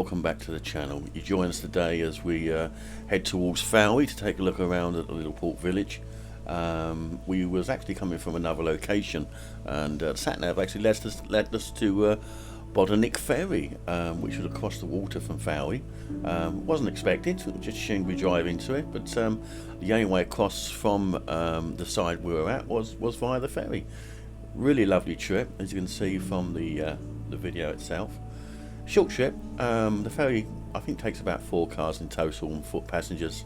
welcome back to the channel. You join us today as we head towards Fowey to take a look around at the little port village. We was actually coming from another location, and sat nav actually led us to Bodenick Ferry, which was across the water from Fowey. Wasn't expected, just assumed we'd drive into it, but the only way across from the side we were at was via the ferry. Really lovely trip, as you can see from the video itself. Short trip. The ferry I think takes about 4 cars in total and foot passengers.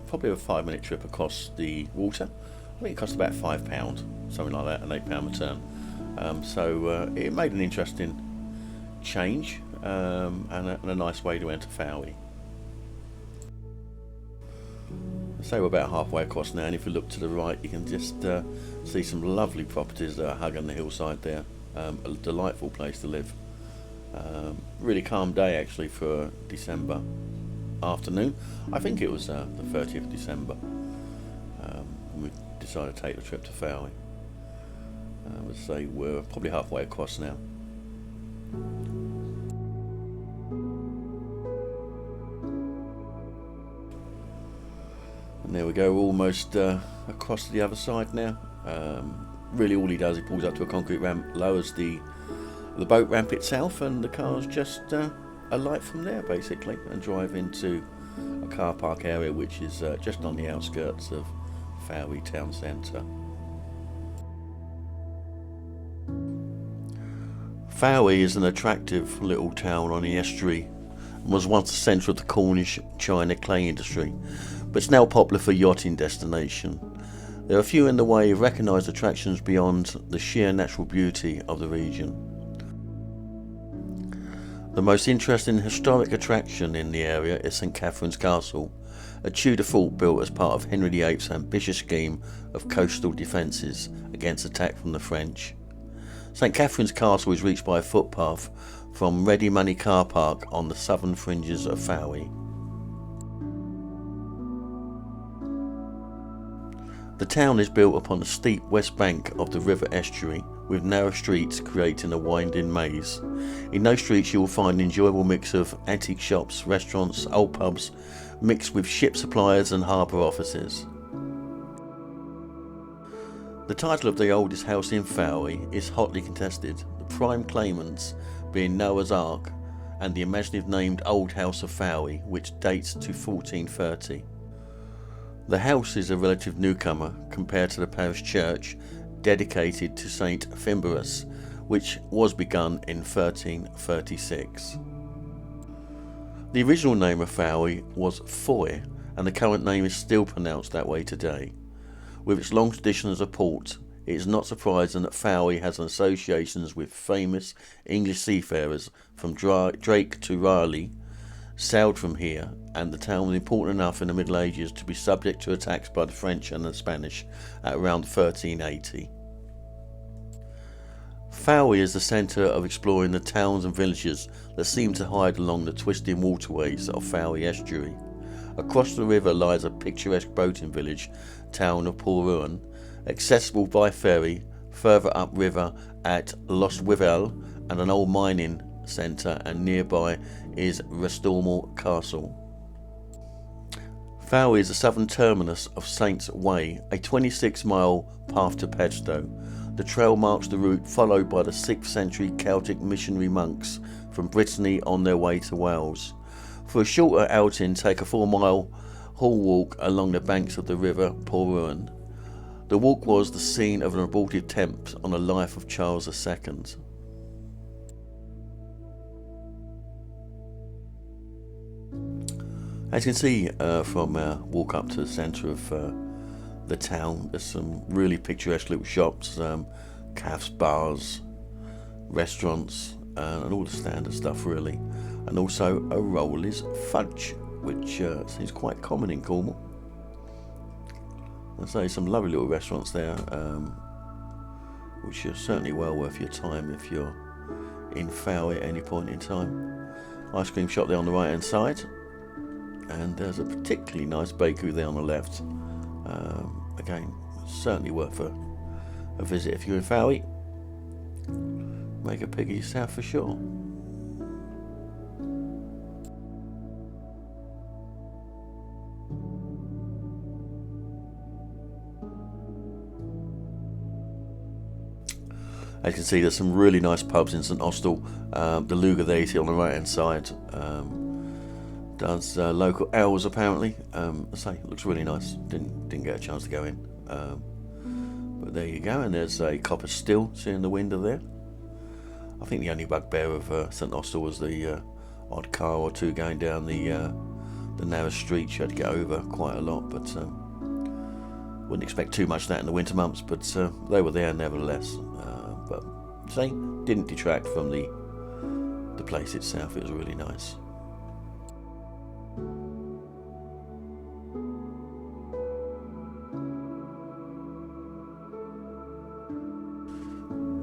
Probably a 5-minute trip across the water. I think it cost about £5, something like that, an £8 return. So it made an interesting change and a nice way to enter Fowey. So we're about halfway across now, and if you look to the right you can just see some lovely properties that are hugging the hillside there. A delightful place to live. Really calm day actually for December afternoon. I think it was the 30th of December when we decided to take the trip to Fowey. Let's say we're probably halfway across now. And there we go, almost across to the other side now. Really all he does, he pulls up to a concrete ramp, lowers the boat ramp itself, and the cars just alight from there basically and drive into a car park area which is just on the outskirts of Fowey town centre. Fowey is an attractive little town on the estuary and was once the centre of the Cornish China clay industry, but it's now popular for yachting destination. There are few in the way of recognised attractions beyond the sheer natural beauty of the region. The most interesting historic attraction in the area is St Catherine's Castle, a Tudor fort built as part of Henry VIII's ambitious scheme of coastal defences against attack from the French. St Catherine's Castle is reached by a footpath from Ready Money Car Park on the southern fringes of Fowey. The town is built upon the steep west bank of the river estuary, with narrow streets creating a winding maze. In those streets you will find an enjoyable mix of antique shops, restaurants, old pubs, mixed with ship suppliers and harbour offices. The title of the oldest house in Fowey is hotly contested, the prime claimants being Noah's Ark and the imaginative named Old House of Fowey, which dates to 1430. The house is a relative newcomer compared to the parish church dedicated to Saint Fimbarus, which was begun in 1336. The original name of Fowey was Foy, and the current name is still pronounced that way today. With its long tradition as a port, it is not surprising that Fowey has associations with famous English seafarers from Drake to Raleigh sailed from here, and the town was important enough in the Middle Ages to be subject to attacks by the French and the Spanish at around 1380. Fowey is the centre of exploring the towns and villages that seem to hide along the twisting waterways of Fowey estuary. Across the river lies a picturesque boating village, town of Porruan, accessible by ferry further upriver at Lostwithiel, and an old mining centre, and nearby is Restormel Castle. Fowey is the southern terminus of Saints' Way, a 26-mile path to Pedstow. The trail marks the route followed by the 6th century Celtic missionary monks from Brittany on their way to Wales. For a shorter outing, take a 4-mile haul walk along the banks of the river Porruan. The walk was the scene of an abortive attempt on the life of Charles II. As you can see from our walk up to the centre of the town, there's some really picturesque little shops, cafes, bars, restaurants, and all the standard stuff really. And also a Rowley's fudge, which seems quite common in Cornwall. I'd say some lovely little restaurants there, which are certainly well worth your time if you're in Fowey at any point in time. Ice cream shop there on the right hand side. And there's a particularly nice bakery there on the left. Again, certainly worth a visit if you're in Fowey. Make a pig of yourself for sure. As you can see, there's some really nice pubs in St Austell. The Luger there you see on the right hand side does local ales apparently. I say it looks really nice. Didn't get a chance to go in, but there you go. And there's a copper still, see in the window there. I think the only bugbear of St Austell was the odd car or two going down the narrow streets. You had to get over quite a lot, but wouldn't expect too much of that in the winter months. But they were there nevertheless. But say didn't detract from the place itself. It was really nice.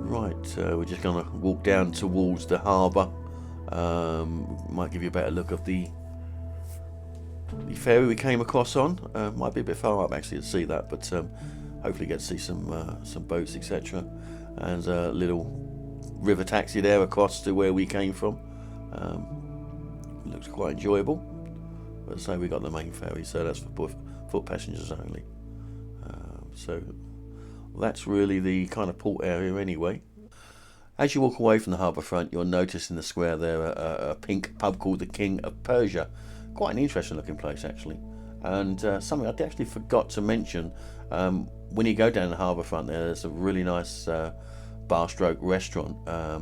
Right, we're just going to walk down towards the harbour. Might give you a better look of the ferry we came across on. Might be a bit far up actually to see that, but hopefully get to see some boats, etc. And a little river taxi there across to where we came from. Looks quite enjoyable. But as I say, we got the main ferry, so that's for foot passengers only. So that's really the kind of port area anyway. As you walk away from the harbour front, you'll notice in the square there a pink pub called the King of Persia. Quite an interesting looking place actually. And something I actually forgot to mention, when you go down the harbour front there's a really nice bar stroke restaurant.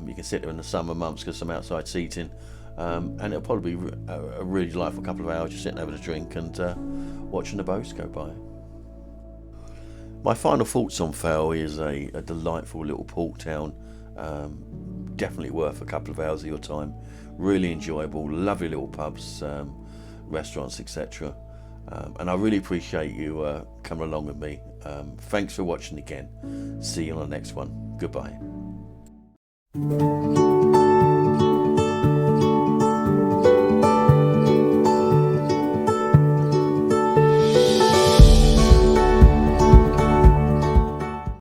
You can sit there in the summer months because some outside seating, and it'll probably be a really delightful couple of hours just sitting over a drink and watching the boats go by. My final thoughts on Fowey is a delightful little port town. Definitely worth a couple of hours of your time. Really enjoyable, lovely little pubs, restaurants, etc. And I really appreciate you coming along with me. Thanks for watching again. See you on the next one. Goodbye.